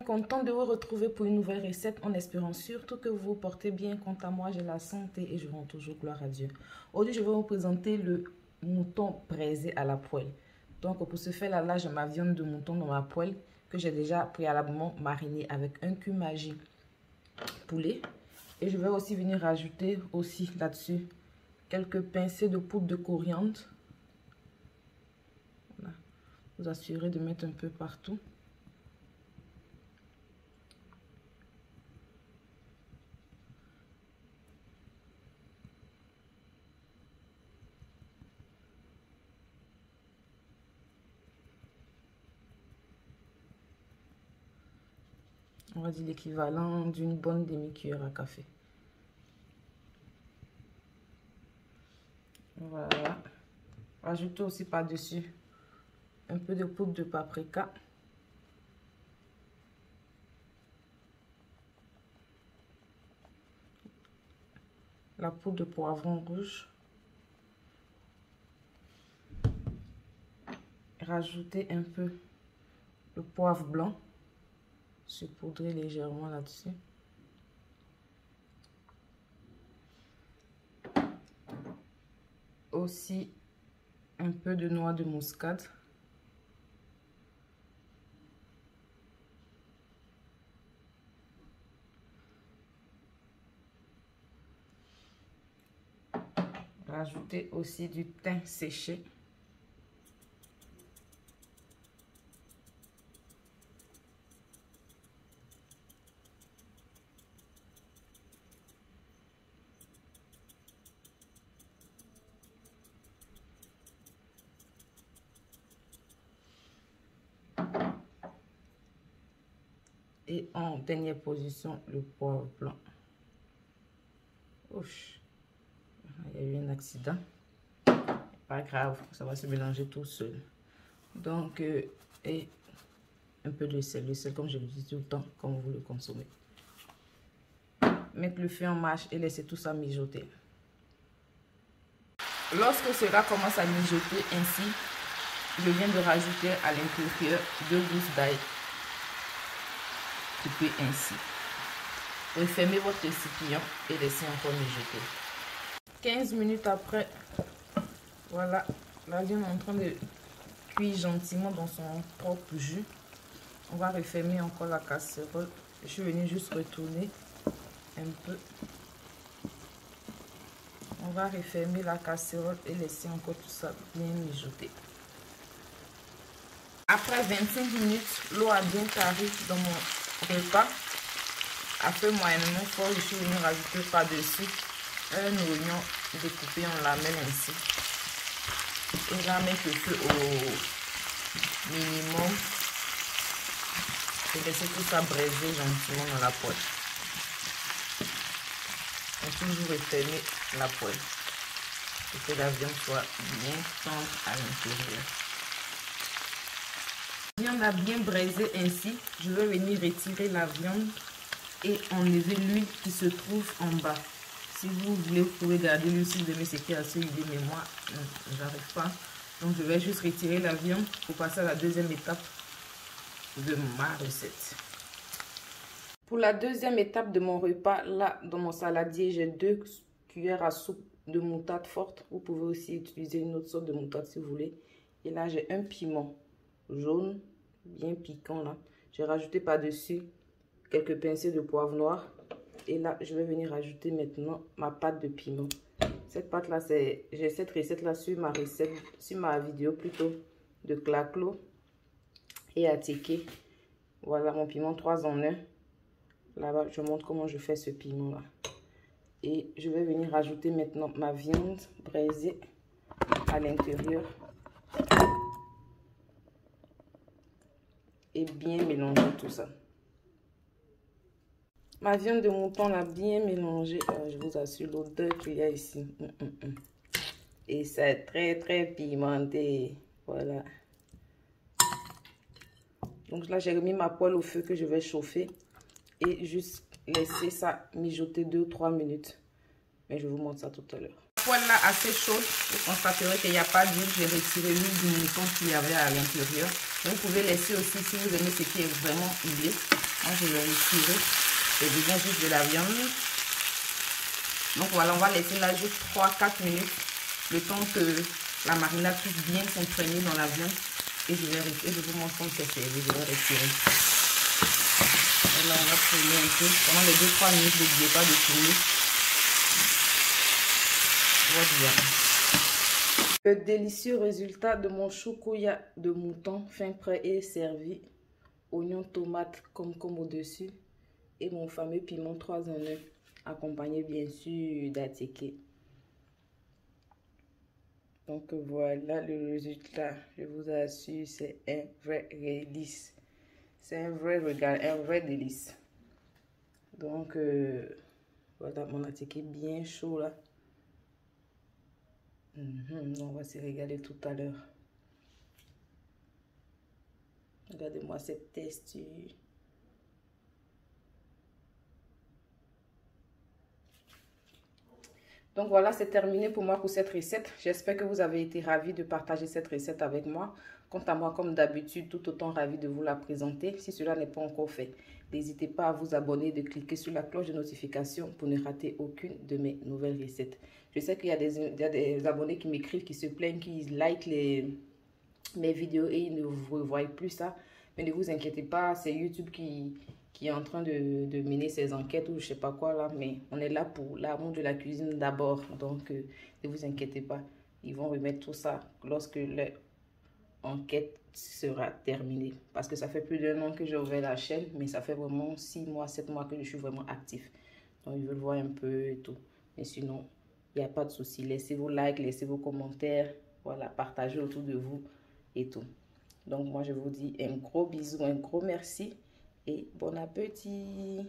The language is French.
Content de vous retrouver pour une nouvelle recette en espérant surtout que vous vous portez bien. Quant à moi, j'ai la santé et je rends toujours gloire à Dieu. Aujourd'hui, je vais vous présenter le mouton braisé à la poêle. Donc, pour ce faire, là, j'ai ma viande de mouton dans ma poêle que j'ai déjà préalablement marinée avec un cumin poulet. Et je vais aussi venir rajouter aussi là-dessus quelques pincées de poudre de coriandre. Voilà. Vous assurez de mettre un peu partout. On va dire l'équivalent d'une bonne demi-cuillère à café. Voilà. Rajoutez aussi par-dessus un peu de poudre de paprika. La poudre de poivron rouge. Rajoutez un peu le poivre blanc. Saupoudrer légèrement là-dessus. Aussi un peu de noix de muscade. Rajoutez aussi du thym séché. Et en dernière position, le poivre blanc. Ouf, il y a eu un accident. Pas grave, ça va se mélanger tout seul. Donc, et un peu de sel. Le sel, comme je le dis tout le temps, comme vous le consommez. Mettre le feu en marche et laisser tout ça mijoter. Lorsque cela commence à mijoter ainsi, je viens de rajouter à l'intérieur 2 gousses d'ail. Coupez ainsi. Refermez votre récipient et laissez encore mijoter. 15 minutes après, voilà, la viande est en train de cuire gentiment dans son propre jus. On va refermer encore la casserole. Je suis venue juste retourner un peu. On va refermer la casserole et laisser encore tout ça bien mijoter. Après 25 minutes, l'eau a bien carré dans mon repas. À feu moyennement fort, je suis venue rajouter par-dessus un oignon découpé en lamelles ainsi. Et là, mettre le feu au minimum et laisser tout ça braiser gentiment dans la poêle. Et toujours refermer la poêle pour que la viande soit bien tendre à l'intérieur. La viande a bien braisé ainsi, je vais venir retirer la viande et enlever l'huile qui se trouve en bas. Si vous voulez, vous pouvez garder l'huile si vous aimez ce qui est assez huilé, mais moi, j'arrive pas. Donc, je vais juste retirer la viande pour passer à la deuxième étape de ma recette. Pour la deuxième étape de mon repas, là, dans mon saladier, j'ai 2 cuillères à soupe de moutarde forte. Vous pouvez aussi utiliser une autre sorte de moutarde si vous voulez. Et là, j'ai un piment jaune, bien piquant là. J'ai rajouté par-dessus quelques pincées de poivre noir. Et là, je vais venir rajouter maintenant ma pâte de piment. Cette pâte là, j'ai cette recette là sur ma vidéo plutôt de Claclo et Attiqué. Voilà mon piment 3 en 1. Là-bas, je montre comment je fais ce piment là. Et je vais venir rajouter maintenant ma viande braisée à l'intérieur. Et bien mélanger tout ça. Ma viande de mouton l'a bien mélangée. Je vous assure l'odeur qu'il y a ici. Et c'est très pimenté. Voilà. Donc là, j'ai remis ma poêle au feu que je vais chauffer. Et juste laisser ça mijoter 2 ou 3 minutes. Mais je vous montre ça tout à l'heure. La poêle là assez chaude. Vous constaterez qu'il n'y a pas d'huile. J'ai retiré l'huile du mouton qu'il y avait à l'intérieur. Vous pouvez laisser aussi si vous aimez ce qui est vraiment huilé. Moi, je vais retirer. C'est déjà juste de la viande. Donc voilà, on va laisser là juste 3-4 minutes. Le temps que la marinade puisse bien s'imprégner dans la viande. Et je vous montre comment c'est servi. Je vais retirer. Et là, on va tourner un peu. Pendant les 2-3 minutes, n'oubliez pas de tourner. Voilà. Le délicieux résultat de mon choukouya de mouton fin prêt et servi. Oignons, tomates, comme au-dessus. Et mon fameux piment 3 en 1. Accompagné bien sûr d'attiqué. Donc voilà le résultat. Je vous assure, c'est un vrai délice. C'est un vrai régal, un vrai délice. Donc voilà mon attiqué bien chaud là. On va se régaler tout à l'heure. Regardez-moi cette texture. Donc voilà, c'est terminé pour moi pour cette recette. J'espère que vous avez été ravis de partager cette recette avec moi. Quant à moi, comme d'habitude, tout autant ravi de vous la présenter. Si cela n'est pas encore fait, n'hésitez pas à vous abonner et de cliquer sur la cloche de notification pour ne rater aucune de mes nouvelles recettes. Je sais qu'il y a des abonnés qui m'écrivent, qui se plaignent, qui likent mes vidéos et ils ne vous voient plus ça. Mais ne vous inquiétez pas, c'est YouTube qui est en train de mener ses enquêtes ou je sais pas quoi là. Mais on est là pour l'amour de la cuisine d'abord. Donc, ne vous inquiétez pas. Ils vont remettre tout ça lorsque l'enquête sera terminée. Parce que ça fait plus d'1 an que j'ai ouvert la chaîne. Mais ça fait vraiment 6 mois, 7 mois que je suis vraiment actif. Donc, ils veulent voir un peu et tout. Mais sinon, il n'y a pas de souci. Laissez vos likes, laissez vos commentaires. Voilà, partagez autour de vous et tout. Donc moi je vous dis un gros bisou, un gros merci et bon appétit.